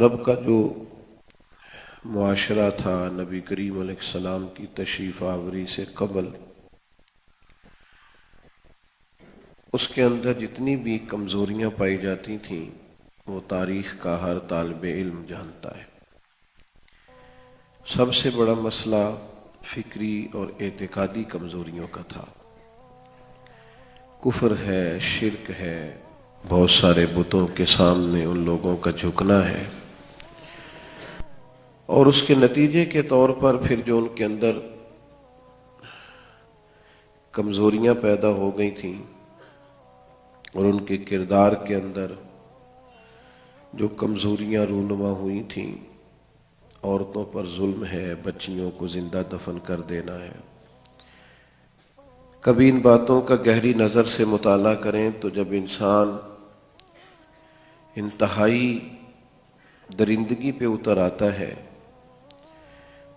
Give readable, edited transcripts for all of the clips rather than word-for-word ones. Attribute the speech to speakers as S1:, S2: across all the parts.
S1: عرب کا جو معاشرہ تھا نبی کریم علیہ السلام کی تشریف آوری سے قبل، اس کے اندر جتنی بھی کمزوریاں پائی جاتی تھیں وہ تاریخ کا ہر طالب علم جانتا ہے۔ سب سے بڑا مسئلہ فکری اور اعتقادی کمزوریوں کا تھا۔ کفر ہے، شرک ہے، بہت سارے بتوں کے سامنے ان لوگوں کا جھکنا ہے، اور اس کے نتیجے کے طور پر پھر جو ان کے اندر کمزوریاں پیدا ہو گئی تھیں اور ان کے کردار کے اندر جو کمزوریاں رونما ہوئی تھیں، عورتوں پر ظلم ہے، بچیوں کو زندہ دفن کر دینا ہے۔ کبھی ان باتوں کا گہری نظر سے مطالعہ کریں تو جب انسان انتہائی درندگی پہ اتر آتا ہے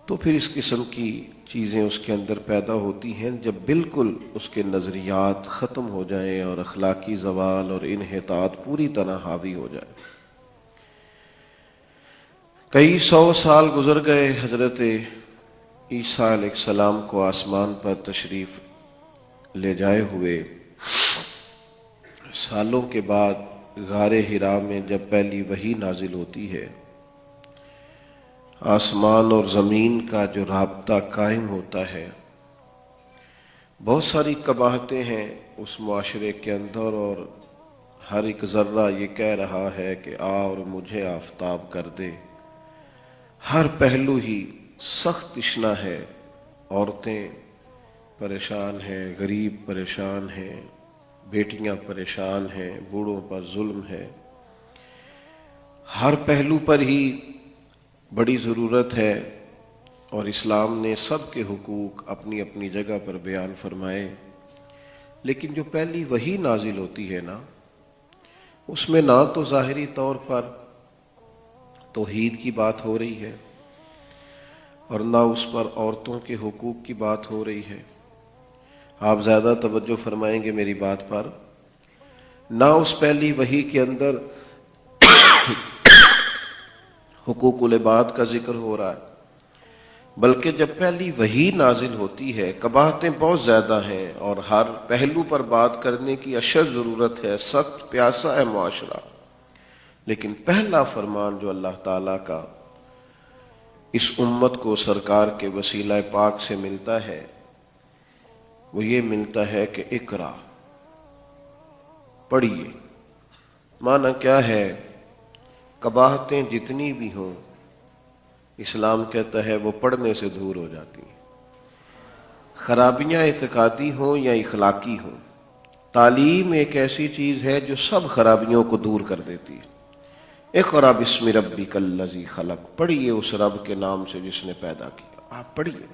S1: تو پھر اس قسم کی چیزیں اس کے اندر پیدا ہوتی ہیں، جب بالکل اس کے نظریات ختم ہو جائیں اور اخلاقی زوال اور انحطاط پوری طرح حاوی ہو جائے۔ کئی سو سال گزر گئے حضرت عیسیٰ علیہ السلام کو آسمان پر تشریف لے جائے ہوئے۔ سالوں کے بعد غار حرا میں جب پہلی وحی نازل ہوتی ہے، آسمان اور زمین کا جو رابطہ قائم ہوتا ہے، بہت ساری قباحتیں ہیں اس معاشرے کے اندر، اور ہر ایک ذرہ یہ کہہ رہا ہے کہ آ اور مجھے آفتاب کر دے۔ ہر پہلو ہی سخت تشنا ہے، عورتیں پریشان ہیں، غریب پریشان ہیں، بیٹیاں پریشان ہیں، بوڑھوں پر ظلم ہے۔ ہر پہلو پر ہی بڑی ضرورت ہے، اور اسلام نے سب کے حقوق اپنی اپنی جگہ پر بیان فرمائے، لیکن جو پہلی وحی نازل ہوتی ہے نا، اس میں نہ تو ظاہری طور پر توحید کی بات ہو رہی ہے اور نہ اس پر عورتوں کے حقوق کی بات ہو رہی ہے۔ آپ زیادہ توجہ فرمائیں گے میری بات پر، نہ اس پہلی وحی کے اندر حقوق العباد کا ذکر ہو رہا ہے، بلکہ جب پہلی وحی نازل ہوتی ہے قباحتیں بہت زیادہ ہیں اور ہر پہلو پر بات کرنے کی اشد ضرورت ہے، سخت پیاسا ہے معاشرہ، لیکن پہلا فرمان جو اللہ تعالیٰ کا اس امت کو سرکار کے وسیلہ پاک سے ملتا ہے وہ یہ ملتا ہے کہ اقرا، پڑھیے۔ معنی کیا ہے؟ قباحتیں جتنی بھی ہوں اسلام کہتا ہے وہ پڑھنے سے دور ہو جاتی ہیں، خرابیاں اعتقادی ہوں یا اخلاقی ہوں۔ تعلیم ایک ایسی چیز ہے جو سب خرابیوں کو دور کر دیتی ہے۔ اقرا بسم ربک الذی خلق، پڑھیے اس رب کے نام سے جس نے پیدا کیا۔ آپ پڑھیے۔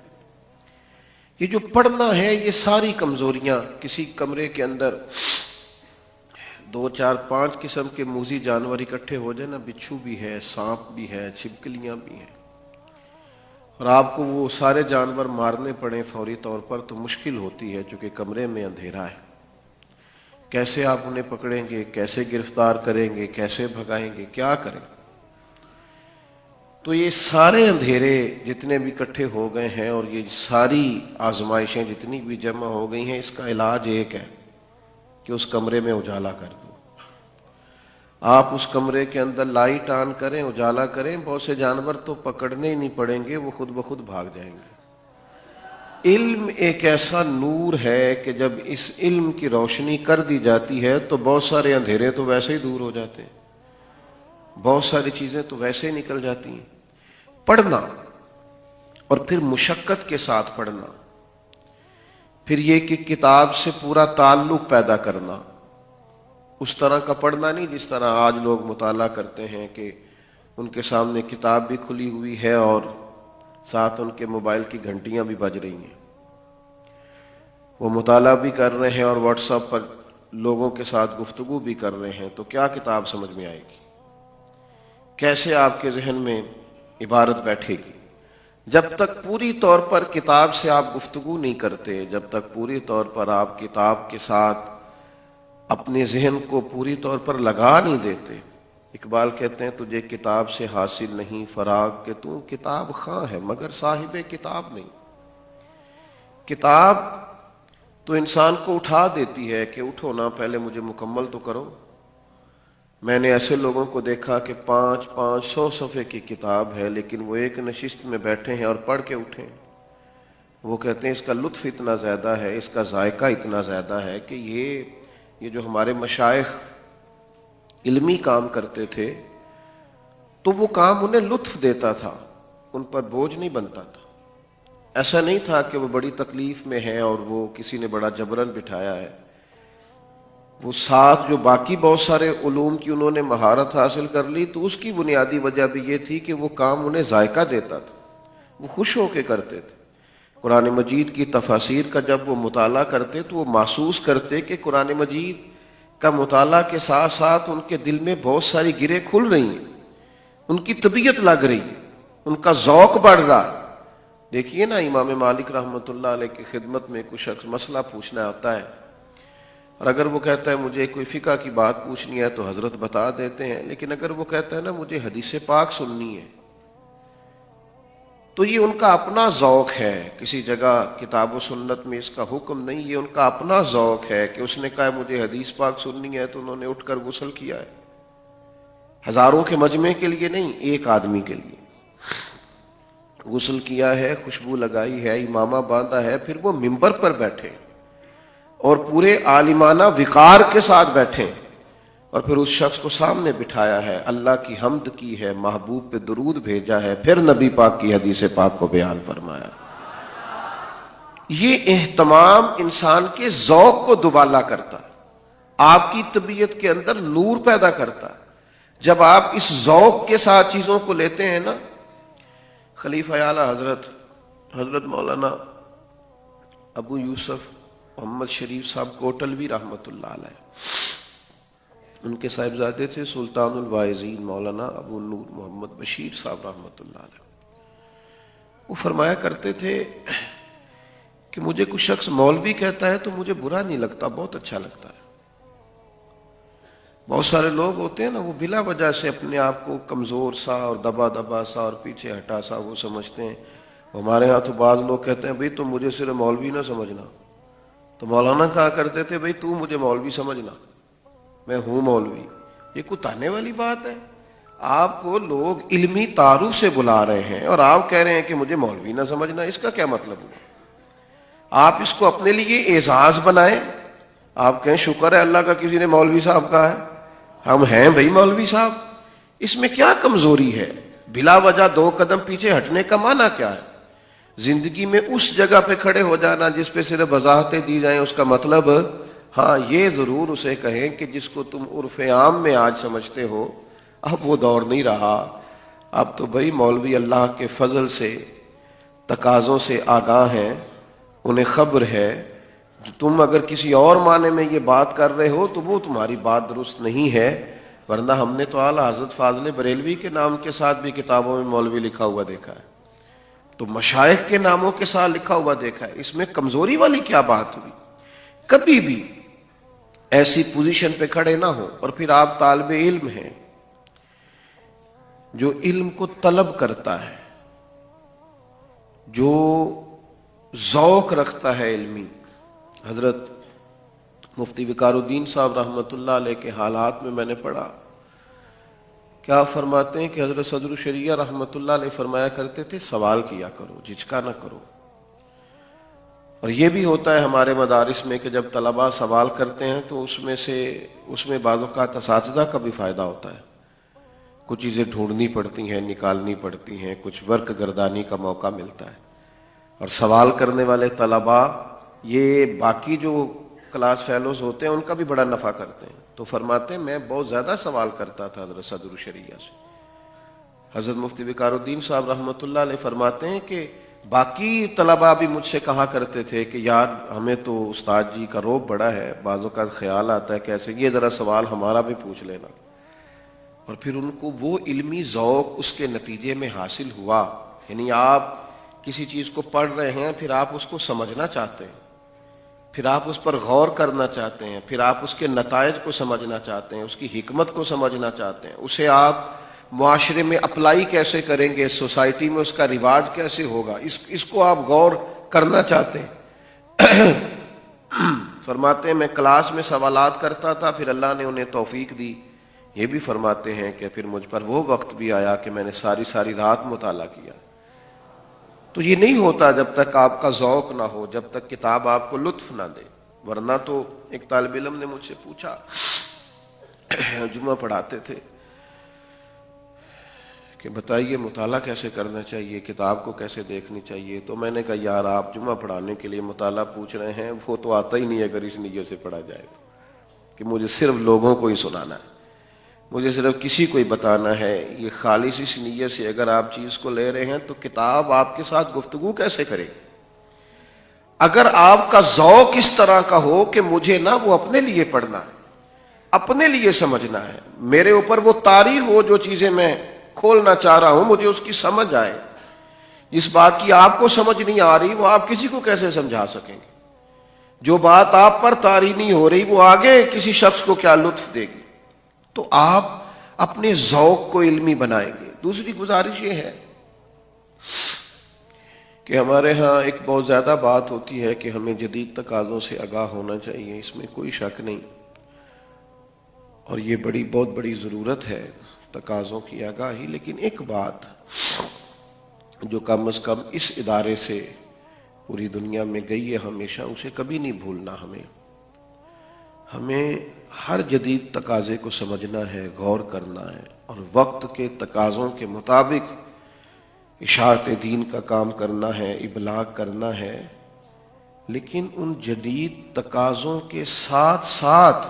S1: یہ جو پڑھنا ہے، یہ ساری کمزوریاں، کسی کمرے کے اندر 2 4 5 قسم کے موذی جانور اکٹھے ہو جائے نا، بچھو بھی ہے، سانپ بھی ہے، چھپکلیاں بھی ہیں، اور آپ کو وہ سارے جانور مارنے پڑیں فوری طور پر تو مشکل ہوتی ہے، چونکہ کمرے میں اندھیرا ہے۔ کیسے آپ انہیں پکڑیں گے، کیسے گرفتار کریں گے، کیسے بھگائیں گے، کیا کریں؟ تو یہ سارے اندھیرے جتنے بھی اکٹھے ہو گئے ہیں اور یہ ساری آزمائشیں جتنی بھی جمع ہو گئی ہیں، اس کا علاج ایک ہے کہ اس کمرے میں اجالا کر دو۔ آپ اس کمرے کے اندر لائٹ آن کریں، اجالا کریں، بہت سے جانور تو پکڑنے ہی نہیں پڑیں گے، وہ خود بخود بھاگ جائیں گے۔ علم ایک ایسا نور ہے کہ جب اس علم کی روشنی کر دی جاتی ہے تو بہت سارے اندھیرے تو ویسے ہی دور ہو جاتے ہیں، بہت ساری چیزیں تو ویسے ہی نکل جاتی ہیں۔ پڑھنا، اور پھر مشقت کے ساتھ پڑھنا، پھر یہ کہ کتاب سے پورا تعلق پیدا کرنا، اس طرح کا پڑھنا نہیں جس طرح آج لوگ مطالعہ کرتے ہیں کہ ان کے سامنے کتاب بھی کھلی ہوئی ہے اور ساتھ ان کے موبائل کی گھنٹیاں بھی بج رہی ہیں، وہ مطالعہ بھی کر رہے ہیں اور واٹس ایپ پر لوگوں کے ساتھ گفتگو بھی کر رہے ہیں، تو کیا کتاب سمجھ میں آئے گی؟ کیسے آپ کے ذہن میں عبارت بیٹھے گی؟ جب تک پوری طور پر کتاب سے آپ گفتگو نہیں کرتے، جب تک پوری طور پر آپ کتاب کے ساتھ اپنے ذہن کو پوری طور پر لگا نہیں دیتے، اقبال کہتے ہیں تجھے کتاب سے حاصل نہیں فراغ کہ تو کتاب خواں ہے مگر صاحب کتاب نہیں۔ کتاب تو انسان کو اٹھا دیتی ہے کہ اٹھو نا، پہلے مجھے مکمل تو کرو۔ میں نے ایسے لوگوں کو دیکھا کہ 500 صفحے کی کتاب ہے لیکن وہ ایک نشست میں بیٹھے ہیں اور پڑھ کے اٹھے۔ وہ کہتے ہیں اس کا لطف اتنا زیادہ ہے، اس کا ذائقہ اتنا زیادہ ہے کہ یہ جو ہمارے مشائخ علمی کام کرتے تھے تو وہ کام انہیں لطف دیتا تھا، ان پر بوجھ نہیں بنتا تھا۔ ایسا نہیں تھا کہ وہ بڑی تکلیف میں ہے اور وہ کسی نے بڑا جبرن بٹھایا ہے۔ وہ ساتھ جو باقی بہت سارے علوم کی انہوں نے مہارت حاصل کر لی تو اس کی بنیادی وجہ بھی یہ تھی کہ وہ کام انہیں ذائقہ دیتا تھا، وہ خوش ہو کے کرتے تھے۔ قرآن مجید کی تفاسیر کا جب وہ مطالعہ کرتے تو وہ محسوس کرتے کہ قرآن مجید کا مطالعہ کے ساتھ ساتھ ان کے دل میں بہت ساری گرہیں کھل رہی ہیں، ان کی طبیعت لگ رہی ہے، ان کا ذوق بڑھ رہا۔ دیکھیے نا، امام مالک رحمۃ اللہ علیہ کی خدمت میں کوئی شخص مسئلہ پوچھنا آتا ہے اور اگر وہ کہتا ہے مجھے کوئی فقہ کی بات پوچھنی ہے تو حضرت بتا دیتے ہیں، لیکن اگر وہ کہتا ہے نا مجھے حدیث پاک سننی ہے تو یہ ان کا اپنا ذوق ہے۔ کسی جگہ کتاب و سنت میں اس کا حکم نہیں، یہ ان کا اپنا ذوق ہے کہ اس نے کہا مجھے حدیث پاک سننی ہے تو انہوں نے اٹھ کر غسل کیا ہے، ہزاروں کے مجمع کے لیے نہیں، ایک آدمی کے لیے غسل کیا ہے، خوشبو لگائی ہے، امامہ باندھا ہے، پھر وہ ممبر پر بیٹھے اور پورے عالمانہ وقار کے ساتھ بیٹھے اور پھر اس شخص کو سامنے بٹھایا ہے، اللہ کی حمد کی ہے، محبوب پہ درود بھیجا ہے، پھر نبی پاک کی حدیث پاک کو بیان فرمایا۔ یہ اہتمام انسان کے ذوق کو دوبالا کرتا ہے، آپ کی طبیعت کے اندر نور پیدا کرتا ہے۔ جب آپ اس ذوق کے ساتھ چیزوں کو لیتے ہیں نا، خلیفہ اعلیٰ حضرت مولانا ابو یوسف محمد شریف صاحب کوٹلوی رحمۃ اللہ علیہ، ان کے صاحبزادے تھے سلطان الواعظین مولانا ابو نور محمد بشیر صاحب رحمۃ اللہ علیہ۔ وہ فرمایا کرتے تھے کہ مجھے کوئی شخص مولوی کہتا ہے تو مجھے برا نہیں لگتا، بہت اچھا لگتا ہے۔ بہت سارے لوگ ہوتے ہیں نا، وہ بلا وجہ سے اپنے آپ کو کمزور سا اور دبا دبا سا اور پیچھے ہٹا سا وہ سمجھتے ہیں۔ ہمارے ہاں تو بعض لوگ کہتے ہیں بھئی تم مجھے صرف مولوی نہ سمجھنا، تو مولانا کہا کرتے تھے بھئی تو مجھے مولوی سمجھنا، میں ہوں مولوی۔ یہ کوئی تانے والی بات ہے؟ آپ کو لوگ علمی تعارف سے بلا رہے ہیں اور آپ کہہ رہے ہیں کہ مجھے مولوی نہ سمجھنا، اس کا کیا مطلب ہوا؟ آپ اس کو اپنے لیے اعزاز بنائیں، آپ کہیں شکر ہے اللہ کا کسی نے مولوی صاحب کہا ہے، ہم ہیں بھئی مولوی صاحب۔ اس میں کیا کمزوری ہے؟ بلا وجہ 2 قدم پیچھے ہٹنے کا معنی کیا ہے؟ زندگی میں اس جگہ پہ کھڑے ہو جانا جس پہ صرف وضاحتیں دی جائیں، اس کا مطلب ہاں یہ ضرور اسے کہیں کہ جس کو تم عرف عام میں آج سمجھتے ہو اب وہ دور نہیں رہا، اب تو بھئی مولوی اللہ کے فضل سے تقاضوں سے آگاہ ہیں، انہیں خبر ہے۔ تم اگر کسی اور معنی میں یہ بات کر رہے ہو تو وہ تمہاری بات درست نہیں ہے، ورنہ ہم نے تو اعلیٰ حضرت فاضل بریلوی کے نام کے ساتھ بھی کتابوں میں مولوی لکھا ہوا دیکھا ہے، تو مشائخ کے ناموں کے ساتھ لکھا ہوا دیکھا ہے۔ اس میں کمزوری والی کیا بات ہوئی؟ کبھی بھی ایسی پوزیشن پہ کھڑے نہ ہو۔ اور پھر آپ طالب علم ہیں جو علم کو طلب کرتا ہے، جو ذوق رکھتا ہے علمی۔ حضرت مفتی وقار الدین صاحب رحمۃ اللہ علیہ کے حالات میں میں نے پڑھا، کیا فرماتے ہیں کہ حضرت صدر الشریعہ رحمۃ اللہ علیہ فرمایا کرتے تھے سوال کیا کرو، جھجکا نہ کرو۔ اور یہ بھی ہوتا ہے ہمارے مدارس میں کہ جب طلباء سوال کرتے ہیں تو اس میں بعض اوقات اساتذہ کا بھی فائدہ ہوتا ہے، کچھ چیزیں ڈھونڈنی پڑتی ہیں، نکالنی پڑتی ہیں، کچھ ورک گردانی کا موقع ملتا ہے، اور سوال کرنے والے طلباء یہ باقی جو کلاس فیلوز ہوتے ہیں ان کا بھی بڑا نفع کرتے ہیں۔ تو فرماتے ہیں میں بہت زیادہ سوال کرتا تھا حضرت صدر الشریعہ سے۔ حضرت مفتی وقار الدین صاحب رحمۃ اللہ علیہ فرماتے ہیں کہ باقی طلباء بھی مجھ سے کہا کرتے تھے کہ یار ہمیں تو استاد جی کا روب بڑا ہے، بعضوں کا خیال آتا ہے کیسے یہ ذرا سوال ہمارا بھی پوچھ لینا، اور پھر ان کو وہ علمی ذوق اس کے نتیجے میں حاصل ہوا۔ یعنی آپ کسی چیز کو پڑھ رہے ہیں، پھر آپ اس کو سمجھنا چاہتے ہیں، پھر آپ اس پر غور کرنا چاہتے ہیں، پھر آپ اس کے نتائج کو سمجھنا چاہتے ہیں، اس کی حکمت کو سمجھنا چاہتے ہیں، اسے آپ معاشرے میں اپلائی کیسے کریں گے، سوسائٹی میں اس کا رواج کیسے ہوگا، اس کو آپ غور کرنا چاہتے ہیں۔ فرماتے ہیں میں کلاس میں سوالات کرتا تھا، پھر اللہ نے انہیں توفیق دی۔ یہ بھی فرماتے ہیں کہ پھر مجھ پر وہ وقت بھی آیا کہ میں نے ساری رات مطالعہ کیا۔ تو یہ نہیں ہوتا جب تک آپ کا ذوق نہ ہو، جب تک کتاب آپ کو لطف نہ دے۔ ورنہ تو ایک طالب علم نے مجھ سے پوچھا، جمعہ پڑھاتے تھے، کہ بتائیے مطالعہ کیسے کرنا چاہیے، کتاب کو کیسے دیکھنی چاہیے۔ تو میں نے کہا یار آپ جمعہ پڑھانے کے لیے مطالعہ پوچھ رہے ہیں، وہ تو آتا ہی نہیں ہے اگر اس نیت سے پڑھا جائے کہ مجھے صرف لوگوں کو ہی سنانا ہے، مجھے صرف کسی کو ہی بتانا ہے۔ یہ خالص اس نیت سے اگر آپ چیز کو لے رہے ہیں تو کتاب آپ کے ساتھ گفتگو کیسے کرے؟ اگر آپ کا ذوق اس طرح کا ہو کہ مجھے نہ وہ اپنے لیے پڑھنا ہے، اپنے لیے سمجھنا ہے، میرے اوپر وہ طاری ہو، جو چیزیں میں کھولنا چاہ رہا ہوں مجھے اس کی سمجھ آئے، اس بات کی آپ کو سمجھ نہیں آ رہی وہ آپ کسی کو کیسے سمجھا سکیں گے؟ جو بات آپ پر طاری نہیں ہو رہی وہ آگے کسی شخص کو کیا لطف دے گی؟ تو آپ اپنے ذوق کو علمی بنائیں گے۔ دوسری گزارش یہ ہے کہ ہمارے ہاں ایک بہت زیادہ بات ہوتی ہے کہ ہمیں جدید تقاضوں سے آگاہ ہونا چاہیے، اس میں کوئی شک نہیں، اور یہ بہت بڑی ضرورت ہے تقاضوں کی آگاہی۔ لیکن ایک بات جو کم از کم اس ادارے سے پوری دنیا میں گئی ہے ہمیشہ، اسے کبھی نہیں بھولنا۔ ہمیں ہر جدید تقاضے کو سمجھنا ہے، غور کرنا ہے، اور وقت کے تقاضوں کے مطابق اشاعت دین کا کام کرنا ہے، ابلاغ کرنا ہے، لیکن ان جدید تقاضوں کے ساتھ ساتھ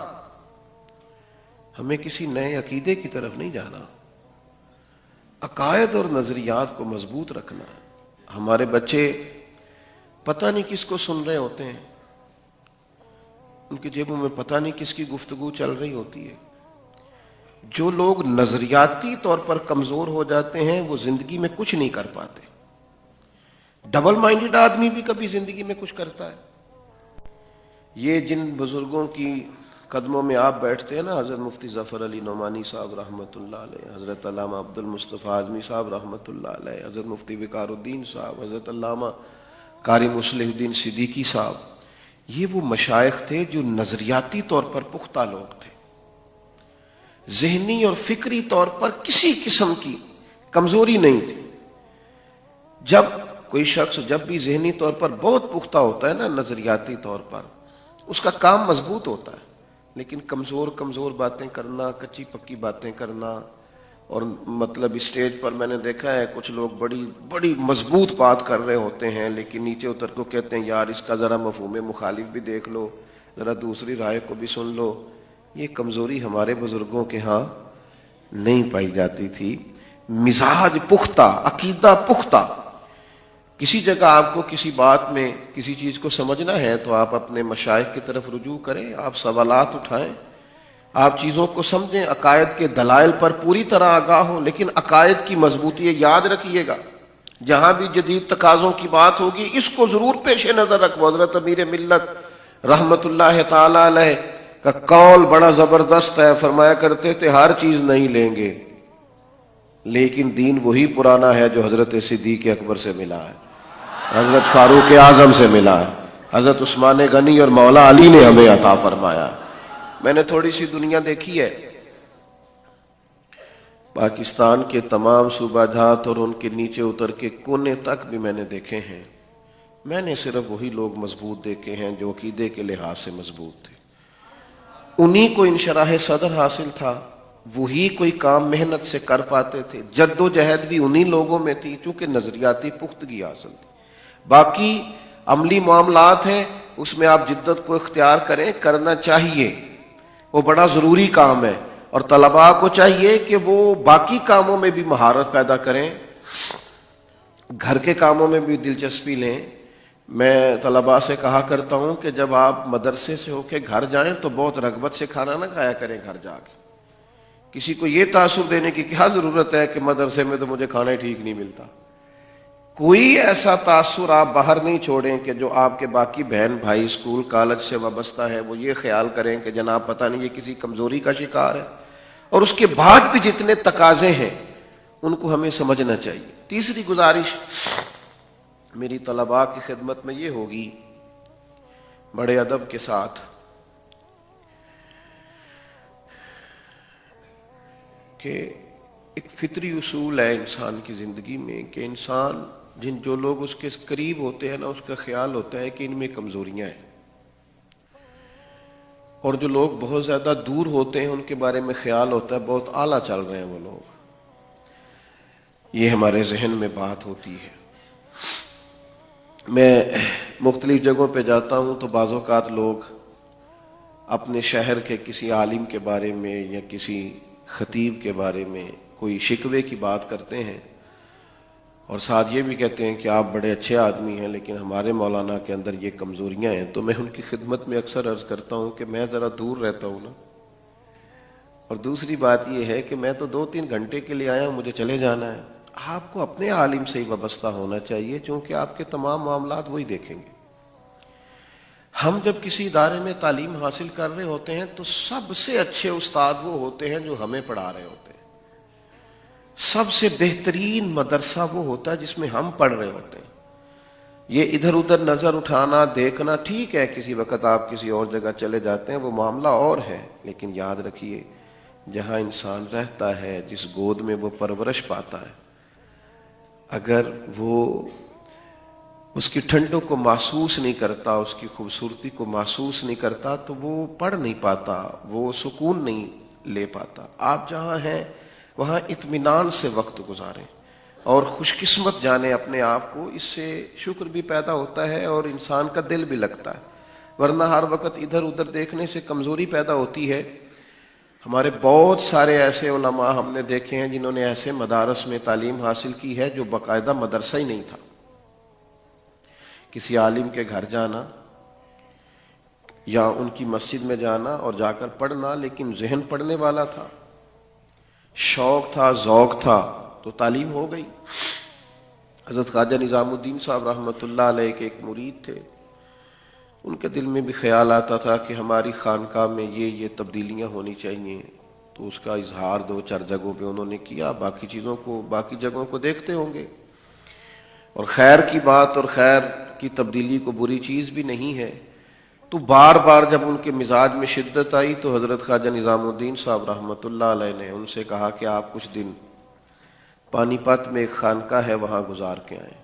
S1: ہمیں کسی نئے عقیدے کی طرف نہیں جانا، عقائد اور نظریات کو مضبوط رکھنا ہے۔ ہمارے بچے پتہ نہیں کس کو سن رہے ہوتے ہیں، ان کے جیبوں میں پتہ نہیں کس کی گفتگو چل رہی ہوتی ہے۔ جو لوگ نظریاتی طور پر کمزور ہو جاتے ہیں وہ زندگی میں کچھ نہیں کر پاتے۔ ڈبل مائنڈڈ آدمی بھی کبھی زندگی میں کچھ کرتا ہے۔ یہ جن بزرگوں کی قدموں میں آپ بیٹھتے ہیں نا، حضرت مفتی ظفر علی نعمانی صاحب رحمۃ اللہ علیہ، حضرت علامہ عبد المصطفیٰ اعظمی صاحب رحمۃ اللہ علیہ، حضرت مفتی وقار الدین صاحب، حضرت علامہ قاری مصلح الدین صدیقی صاحب، یہ وہ مشائخ تھے جو نظریاتی طور پر پختہ لوگ تھے، ذہنی اور فکری طور پر کسی قسم کی کمزوری نہیں تھی۔ جب کوئی شخص جب بھی ذہنی طور پر بہت پختہ ہوتا ہے نا، نظریاتی طور پر، اس کا کام مضبوط ہوتا ہے، لیکن کمزور باتیں کرنا، کچی پکی باتیں کرنا، اور مطلب اسٹیج پر میں نے دیکھا ہے کچھ لوگ بڑی مضبوط بات کر رہے ہوتے ہیں، لیکن نیچے اتر کو کہتے ہیں یار اس کا ذرا مفہوم مخالف بھی دیکھ لو، ذرا دوسری رائے کو بھی سن لو۔ یہ کمزوری ہمارے بزرگوں کے ہاں نہیں پائی جاتی تھی۔ مزاج پختہ، عقیدہ پختہ۔ کسی جگہ آپ کو کسی بات میں کسی چیز کو سمجھنا ہے تو آپ اپنے مشائخ کی طرف رجوع کریں، آپ سوالات اٹھائیں، آپ چیزوں کو سمجھیں، عقائد کے دلائل پر پوری طرح آگاہ ہوں، لیکن عقائد کی مضبوطی یاد رکھیے گا۔ جہاں بھی جدید تقاضوں کی بات ہوگی اس کو ضرور پیش نظر رکھو۔ حضرت امیر ملت رحمت اللہ تعالی علیہ کا قول بڑا زبردست ہے، فرمایا کرتے تھے ہر چیز نہیں لیں گے، لیکن دین وہی پرانا ہے جو حضرت صدیق اکبر سے ملا ہے، حضرت فاروق اعظم سے ملا ہے، حضرت عثمان غنی اور مولا علی نے ہمیں عطا فرمایا۔ میں نے تھوڑی سی دنیا دیکھی ہے، پاکستان کے تمام صوبہ جات اور ان کے نیچے اتر کے کونے تک بھی میں نے دیکھے ہیں۔ میں نے صرف وہی لوگ مضبوط دیکھے ہیں جو عقیدے کے لحاظ سے مضبوط تھے، انہی کو انشراح صدر حاصل تھا، وہی کوئی کام محنت سے کر پاتے تھے، جد و جہد بھی انہی لوگوں میں تھی چونکہ نظریاتی پختگی حاصل تھی۔ باقی عملی معاملات ہیں، اس میں آپ جدت کو اختیار کریں، کرنا چاہیے، وہ بڑا ضروری کام ہے، اور طلباء کو چاہیے کہ وہ باقی کاموں میں بھی مہارت پیدا کریں، گھر کے کاموں میں بھی دلچسپی لیں۔ میں طلباء سے کہا کرتا ہوں کہ جب آپ مدرسے سے ہو کے گھر جائیں تو بہت رغبت سے کھانا نہ کھایا کریں گھر جا کے۔ کسی کو یہ تاثر دینے کی کیا ضرورت ہے کہ مدرسے میں تو مجھے کھانا ہی ٹھیک نہیں ملتا، کوئی ایسا تاثر آپ باہر نہیں چھوڑیں کہ جو آپ کے باقی بہن بھائی اسکول کالج سے وابستہ ہے وہ یہ خیال کریں کہ جناب پتہ نہیں یہ کسی کمزوری کا شکار ہے، اور اس کے بعد بھی جتنے تقاضے ہیں ان کو ہمیں سمجھنا چاہیے۔ تیسری گزارش میری طلباء کی خدمت میں یہ ہوگی، بڑے ادب کے ساتھ، کہ ایک فطری اصول ہے انسان کی زندگی میں کہ انسان جو لوگ اس کے قریب ہوتے ہیں نا، اس کا خیال ہوتا ہے کہ ان میں کمزوریاں ہیں، اور جو لوگ بہت زیادہ دور ہوتے ہیں ان کے بارے میں خیال ہوتا ہے بہت اعلیٰ چل رہے ہیں وہ لوگ۔ یہ ہمارے ذہن میں بات ہوتی ہے۔ میں مختلف جگہوں پہ جاتا ہوں تو بعض اوقات لوگ اپنے شہر کے کسی عالم کے بارے میں یا کسی خطیب کے بارے میں کوئی شکوے کی بات کرتے ہیں، اور ساتھ یہ بھی کہتے ہیں کہ آپ بڑے اچھے آدمی ہیں لیکن ہمارے مولانا کے اندر یہ کمزوریاں ہیں۔ تو میں ان کی خدمت میں اکثر عرض کرتا ہوں کہ میں ذرا دور رہتا ہوں نا، اور دوسری بات یہ ہے کہ میں تو 2-3 گھنٹے کے لیے آیا ہوں، مجھے چلے جانا ہے۔ آپ کو اپنے عالم سے ہی وابستہ ہونا چاہیے، چونکہ آپ کے تمام معاملات وہی دیکھیں گے۔ ہم جب کسی ادارے میں تعلیم حاصل کر رہے ہوتے ہیں تو سب سے اچھے استاد وہ ہوتے ہیں جو ہمیں پڑھا رہے ہوتے ہیں، سب سے بہترین مدرسہ وہ ہوتا ہے جس میں ہم پڑھ رہے ہوتے ہیں۔ یہ ادھر ادھر نظر اٹھانا دیکھنا ٹھیک ہے، کسی وقت آپ کسی اور جگہ چلے جاتے ہیں وہ معاملہ اور ہے، لیکن یاد رکھیے جہاں انسان رہتا ہے، جس گود میں وہ پرورش پاتا ہے، اگر وہ اس کی ٹھنڈوں کو محسوس نہیں کرتا، اس کی خوبصورتی کو محسوس نہیں کرتا، تو وہ پڑھ نہیں پاتا، وہ سکون نہیں لے پاتا۔ آپ جہاں ہیں وہاں اطمینان سے وقت گزاریں، اور خوش قسمت جانیں اپنے آپ کو، اس سے شکر بھی پیدا ہوتا ہے اور انسان کا دل بھی لگتا ہے۔ ورنہ ہر وقت ادھر ادھر دیکھنے سے کمزوری پیدا ہوتی ہے۔ ہمارے بہت سارے ایسے علماء ہم نے دیکھے ہیں جنہوں نے ایسے مدارس میں تعلیم حاصل کی ہے جو باقاعدہ مدرسہ ہی نہیں تھا۔ کسی عالم کے گھر جانا یا ان کی مسجد میں جانا اور جا کر پڑھنا، لیکن ذہن پڑھنے والا تھا، شوق تھا، ذوق تھا، تو تعلیم ہو گئی۔ حضرت خواجہ نظام الدین صاحب رحمۃ اللہ علیہ کے ایک مرید تھے، ان کے دل میں بھی خیال آتا تھا کہ ہماری خانقاہ میں یہ تبدیلیاں ہونی چاہیے، تو اس کا اظہار 2-4 جگہوں پہ انہوں نے کیا۔ باقی جگہوں کو دیکھتے ہوں گے، اور خیر کی بات اور خیر کی تبدیلی کو بری چیز بھی نہیں ہے۔ تو بار بار جب ان کے مزاج میں شدت آئی تو حضرت خواجہ نظام الدین صاحب رحمۃ اللہ علیہ نے ان سے کہا کہ آپ کچھ دن پانی پت میں ایک خانقاہ ہے وہاں گزار کے آئیں۔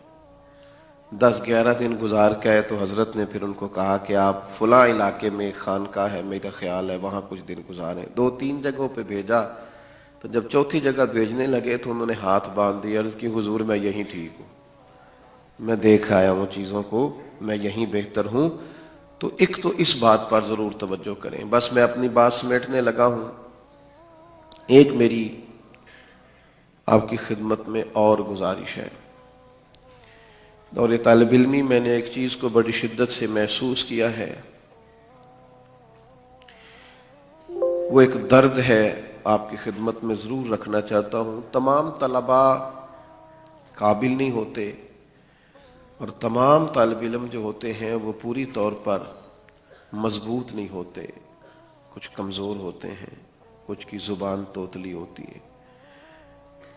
S1: 10-11 دن گزار کے آئے تو حضرت نے پھر ان کو کہا کہ آپ فلاں علاقے میں ایک خانقاہ ہے، میرا خیال ہے وہاں کچھ دن گزاریں۔ 2-3 جگہوں پہ بھیجا، تو جب چوتھی جگہ بھیجنے لگے تو انہوں نے ہاتھ باندھ دیا، عرض کی حضور میں یہیں ٹھیک ہوں، میں دیکھ آیا ہوں چیزوں کو، میں یہیں بہتر ہوں۔ تو ایک تو اس بات پر ضرور توجہ کریں۔ بس میں اپنی بات سمیٹنے لگا ہوں۔ ایک میری آپ کی خدمت میں اور گزارش ہے۔ دور طالب علمی میں نے ایک چیز کو بڑی شدت سے محسوس کیا ہے، وہ ایک درد ہے، آپ کی خدمت میں ضرور رکھنا چاہتا ہوں۔ تمام طلباء قابل نہیں ہوتے، اور تمام طالب علم جو ہوتے ہیں وہ پوری طور پر مضبوط نہیں ہوتے، کچھ کمزور ہوتے ہیں، کچھ کی زبان توتلی ہوتی ہے،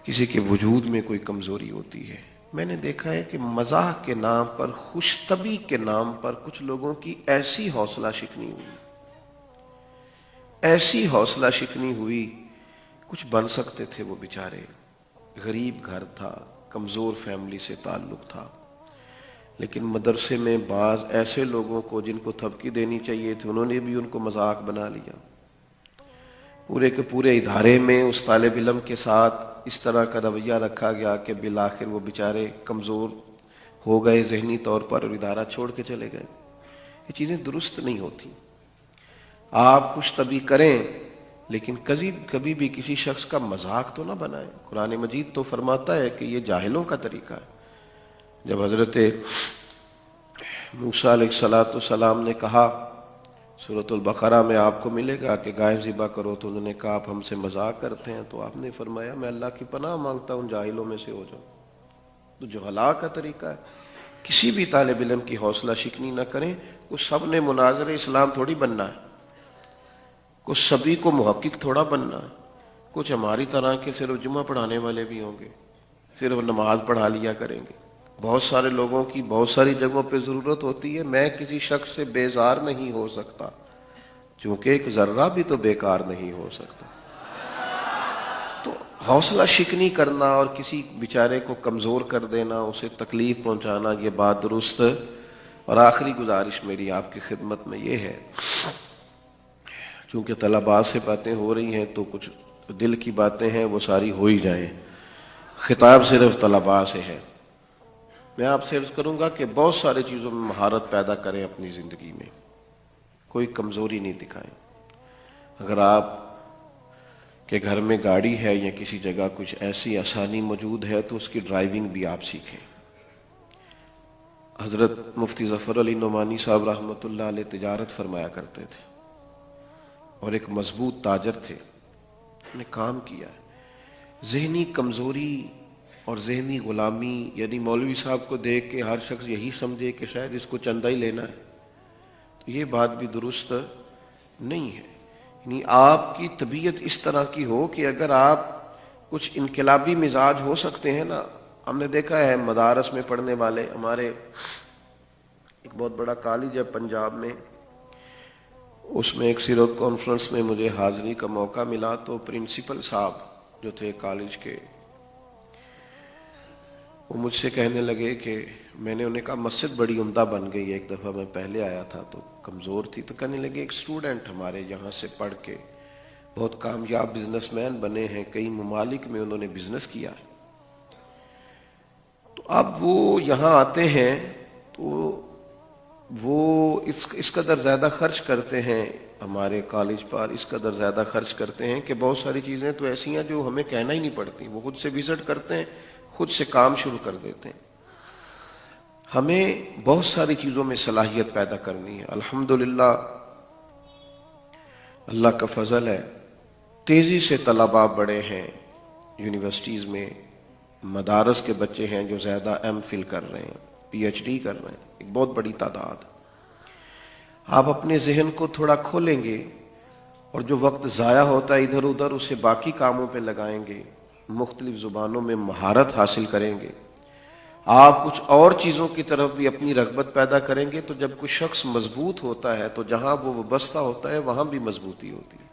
S1: کسی کے وجود میں کوئی کمزوری ہوتی ہے۔ میں نے دیکھا ہے کہ مزاح کے نام پر، خوش طبعی کے نام پر کچھ لوگوں کی ایسی حوصلہ شکنی ہوئی، کچھ بن سکتے تھے وہ بیچارے، غریب گھر تھا، کمزور فیملی سے تعلق تھا، لیکن مدرسے میں بعض ایسے لوگوں کو جن کو تھپکی دینی چاہیے تھی انہوں نے بھی ان کو مذاق بنا لیا۔ پورے کے پورے ادارے میں اس طالب علم کے ساتھ اس طرح کا رویہ رکھا گیا کہ بالآخر وہ بیچارے کمزور ہو گئے ذہنی طور پر اور ادارہ چھوڑ کے چلے گئے۔ یہ چیزیں درست نہیں ہوتی۔ آپ خوش طبعی کریں لیکن کبھی بھی کسی شخص کا مذاق تو نہ بنائیں۔ قرآن مجید تو فرماتا ہے کہ یہ جاہلوں کا طریقہ ہے۔ جب حضرت موسیٰ علیہ السلام نے کہا، سورۃ البقرہ میں آپ کو ملے گا کہ گائے ذبح کرو، تو انہوں نے کہا آپ ہم سے مذاق کرتے ہیں، تو آپ نے فرمایا میں اللہ کی پناہ مانگتا ہوں جاہلوں میں سے ہو جاؤں۔ تو جو ہلاک کا طریقہ ہے. کسی بھی طالب علم کی حوصلہ شکنی نہ کریں. کچھ سب نے مناظر اسلام تھوڑی بننا ہے, کچھ سبھی کو محقق تھوڑا بننا ہے. کچھ ہماری طرح کے صرف جمعہ پڑھانے والے بھی ہوں گے, صرف نماز پڑھا لیا کریں گے. بہت سارے لوگوں کی بہت ساری جگہوں پہ ضرورت ہوتی ہے. میں کسی شخص سے بیزار نہیں ہو سکتا, چونکہ ایک ذرہ بھی تو بیکار نہیں ہو سکتا. تو حوصلہ شکنی کرنا اور کسی بیچارے کو کمزور کر دینا, اسے تکلیف پہنچانا, یہ بات درست. اور آخری گزارش میری آپ کی خدمت میں یہ ہے, چونکہ طلباء سے باتیں ہو رہی ہیں تو کچھ دل کی باتیں ہیں وہ ساری ہو ہی جائیں. خطاب صرف طلباء سے ہے. میں آپ سے عرض کروں گا کہ بہت ساری چیزوں میں مہارت پیدا کریں اپنی زندگی میں, کوئی کمزوری نہیں دکھائیں. اگر آپ کے گھر میں گاڑی ہے یا کسی جگہ کچھ ایسی آسانی موجود ہے تو اس کی ڈرائیونگ بھی آپ سیکھیں. حضرت مفتی ظفر علی نعمانی صاحب رحمۃ اللہ علیہ تجارت فرمایا کرتے تھے اور ایک مضبوط تاجر تھے. انہوں نے کام کیا ہے. ذہنی کمزوری اور ذہنی غلامی, یعنی مولوی صاحب کو دیکھ کے ہر شخص یہی سمجھے کہ شاید اس کو چندہ ہی لینا ہے, تو یہ بات بھی درست نہیں ہے. یعنی آپ کی طبیعت اس طرح کی ہو کہ اگر آپ کچھ انقلابی مزاج ہو سکتے ہیں نا. ہم نے دیکھا ہے مدارس میں پڑھنے والے, ہمارے ایک بہت بڑا کالج ہے پنجاب میں, اس میں ایک سیرت کانفرنس میں مجھے حاضری کا موقع ملا. تو پرنسپل صاحب جو تھے کالج کے, وہ مجھ سے کہنے لگے کہ میں نے انہیں کہا مسجد بڑی عمدہ بن گئی ہے, ایک دفعہ میں پہلے آیا تھا تو کمزور تھی. تو کہنے لگے ایک اسٹوڈنٹ ہمارے یہاں سے پڑھ کے بہت کامیاب بزنس مین بنے ہیں, کئی ممالک میں انہوں نے بزنس کیا ہے. تو اب وہ یہاں آتے ہیں تو وہ اس قدر زیادہ خرچ کرتے ہیں ہمارے کالج پر, اس قدر زیادہ خرچ کرتے ہیں کہ بہت ساری چیزیں تو ایسی ہیں جو ہمیں کہنا ہی نہیں پڑتی. وہ خود سے وزٹ کرتے ہیں, خود سے کام شروع کر دیتے ہیں. ہمیں بہت ساری چیزوں میں صلاحیت پیدا کرنی ہے. الحمدللہ اللہ کا فضل ہے, تیزی سے طلباء بڑے ہیں یونیورسٹیز میں. مدارس کے بچے ہیں جو زیادہ ایم فل کر رہے ہیں, پی ایچ ڈی کر رہے ہیں, ایک بہت بڑی تعداد. آپ اپنے ذہن کو تھوڑا کھولیں گے اور جو وقت ضائع ہوتا ہے ادھر ادھر اسے باقی کاموں پہ لگائیں گے, مختلف زبانوں میں مہارت حاصل کریں گے, آپ کچھ اور چیزوں کی طرف بھی اپنی رغبت پیدا کریں گے. تو جب کوئی شخص مضبوط ہوتا ہے تو جہاں وہ وابستہ ہوتا ہے وہاں بھی مضبوطی ہوتی ہے.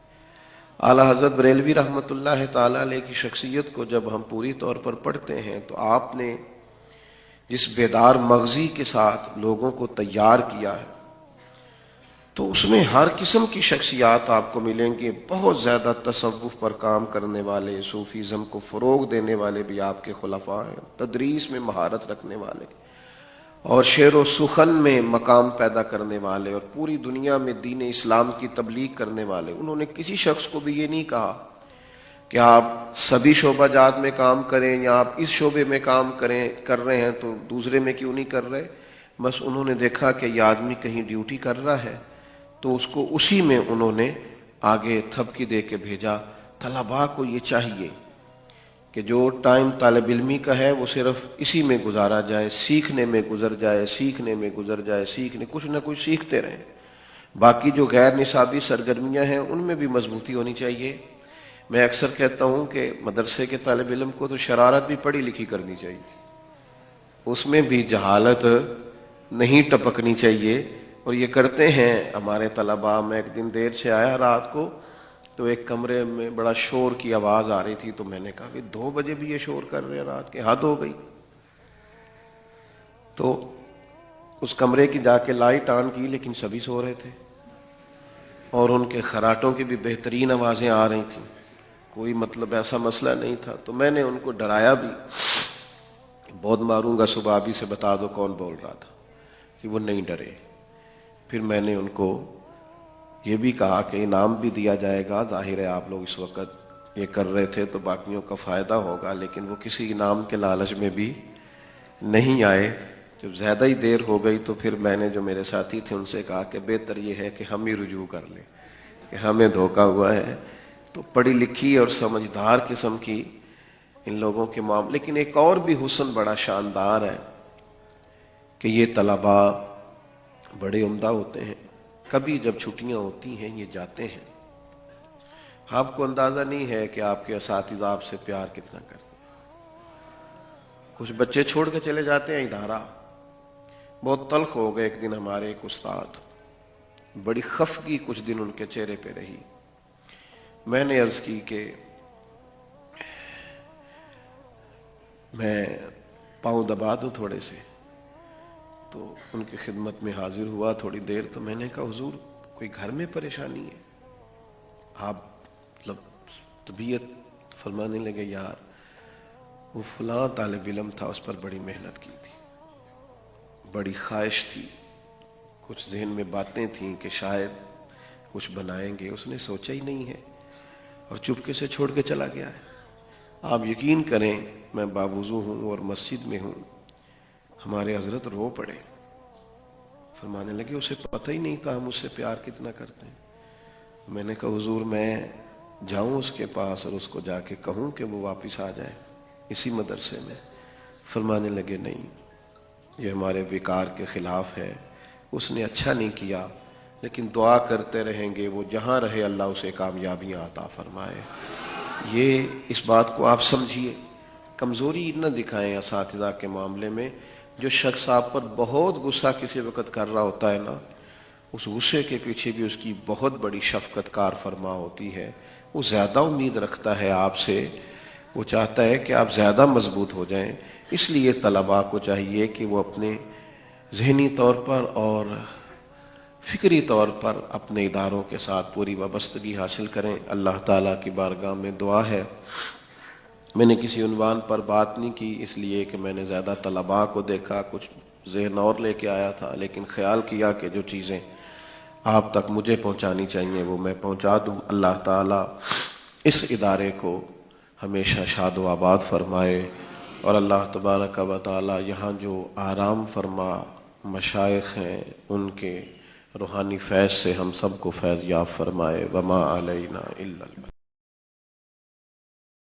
S1: اعلیٰ حضرت بریلوی رحمۃ اللہ تعالیٰ علیہ کی شخصیت کو جب ہم پوری طور پر پڑھتے ہیں تو آپ نے جس بیدار مغزی کے ساتھ لوگوں کو تیار کیا ہے تو اس میں ہر قسم کی شخصیات آپ کو ملیں گے. بہت زیادہ تصوف پر کام کرنے والے, صوفیزم کو فروغ دینے والے بھی آپ کے خلفاء ہیں, تدریس میں مہارت رکھنے والے اور شعر و سخن میں مقام پیدا کرنے والے اور پوری دنیا میں دین اسلام کی تبلیغ کرنے والے. انہوں نے کسی شخص کو بھی یہ نہیں کہا کہ آپ سبھی شعبہ جات میں کام کریں یا آپ اس شعبے میں کام کر رہے ہیں تو دوسرے میں کیوں نہیں کر رہے. بس انہوں نے دیکھا کہ یہ آدمی کہیں ڈیوٹی کر رہا ہے تو اس کو اسی میں انہوں نے آگے تھپکی دے کے بھیجا. طلباء کو یہ چاہیے کہ جو ٹائم طالب علمی کا ہے وہ صرف اسی میں گزارا جائے, سیکھنے میں گزر جائے, سیکھنے میں گزر جائے, کچھ نہ کچھ سیکھتے رہیں. باقی جو غیر نصابی سرگرمیاں ہیں ان میں بھی مضبوطی ہونی چاہیے. میں اکثر کہتا ہوں کہ مدرسے کے طالب علم کو تو شرارت بھی پڑھی لکھی کرنی چاہیے, اس میں بھی جہالت نہیں ٹپکنی چاہیے. اور یہ کرتے ہیں ہمارے طلباء. میں ایک دن دیر سے آیا رات کو تو ایک کمرے میں بڑا شور کی آواز آ رہی تھی تو میں نے کہا کہ 2 بجے بھی یہ شور کر رہے ہیں رات کے, حد ہو گئی. تو اس کمرے کی جا کے لائٹ آن کی لیکن سبھی سو رہے تھے اور ان کے خراٹوں کی بھی بہترین آوازیں آ رہی تھیں. کوئی مطلب ایسا مسئلہ نہیں تھا. تو میں نے ان کو ڈرایا بھی, بہت ماروں گا صبح ابھی سے بتا دو کون بول رہا تھا, کہ وہ نہیں ڈرے. پھر میں نے ان کو یہ بھی کہا کہ انعام بھی دیا جائے گا. ظاہر ہے آپ لوگ اس وقت یہ کر رہے تھے تو باقیوں کا فائدہ ہوگا, لیکن وہ کسی انعام کے لالچ میں بھی نہیں آئے. جب زیادہ ہی دیر ہو گئی تو پھر میں نے جو میرے ساتھی تھے ان سے کہا کہ بہتر یہ ہے کہ ہم ہی رجوع کر لیں کہ ہمیں دھوکہ ہوا ہے. تو پڑھی لکھی اور سمجھدار قسم کی ان لوگوں کے معاملے. لیکن ایک اور بھی حسن بڑا شاندار ہے کہ یہ طلباء بڑے عمدہ ہوتے ہیں. کبھی جب چھٹیاں ہوتی ہیں یہ جاتے ہیں. آپ کو اندازہ نہیں ہے کہ آپ کے اساتذہ آپ سے پیار کتنا کرتے ہیں. کچھ بچے چھوڑ کے چلے جاتے ہیں ادارہ. بہت تلخ ہو گئے. ایک دن ہمارے ایک استاد، بڑی خفگی کچھ دن ان کے چہرے پہ رہی. میں نے عرض کی کہ میں پاؤں دبا دوں تھوڑے سے. تو ان کی خدمت میں حاضر ہوا تھوڑی دیر. تو میں نے کہا حضور کوئی گھر میں پریشانی ہے؟ آپ مطلب طبیعت فرمانے لگے یار وہ فلاں طالب علم تھا، اس پر بڑی محنت کی تھی، بڑی خواہش تھی، کچھ ذہن میں باتیں تھیں کہ شاید کچھ بنائیں گے، اس نے سوچا ہی نہیں ہے اور چپکے سے چھوڑ کے چلا گیا ہے. آپ یقین کریں میں باوضو ہوں اور مسجد میں ہوں. ہمارے حضرت رو پڑے. فرمانے لگے اسے پتہ ہی نہیں تھا ہم اس سے پیار کتنا کرتے ہیں. میں نے کہا حضور میں جاؤں اس کے پاس اور اس کو جا کے کہوں کہ وہ واپس آ جائے اسی مدرسے میں؟ فرمانے لگے نہیں، یہ ہمارے وقار کے خلاف ہے، اس نے اچھا نہیں کیا، لیکن دعا کرتے رہیں گے وہ جہاں رہے اللہ اسے کامیابیاں عطا فرمائے. یہ اس بات کو آپ سمجھیے. کمزوری نہ دکھائیں اساتذہ کے معاملے میں. جو شخص آپ پر بہت غصہ کسی وقت کر رہا ہوتا ہے نا، اس غصے کے پیچھے بھی اس کی بہت بڑی شفقت کار فرما ہوتی ہے. وہ زیادہ امید رکھتا ہے آپ سے، وہ چاہتا ہے کہ آپ زیادہ مضبوط ہو جائیں. اس لیے طلباء کو چاہیے کہ وہ اپنے ذہنی طور پر اور فکری طور پر اپنے اداروں کے ساتھ پوری وابستگی حاصل کریں. اللہ تعالیٰ کی بارگاہ میں دعا ہے. میں نے کسی عنوان پر بات نہیں کی اس لیے کہ میں نے زیادہ طلباء کو دیکھا، کچھ ذہن اور لے کے آیا تھا، لیکن خیال کیا کہ جو چیزیں آپ تک مجھے پہنچانی چاہیے وہ میں پہنچا دوں. اللہ تعالیٰ اس ادارے کو ہمیشہ شاد و آباد فرمائے، اور اللہ تبارک و تعالیٰ یہاں جو آرام فرما مشائخ ہیں ان کے روحانی فیض سے ہم سب کو فیض یاب فرمائے. وما علینا الا البلاغ.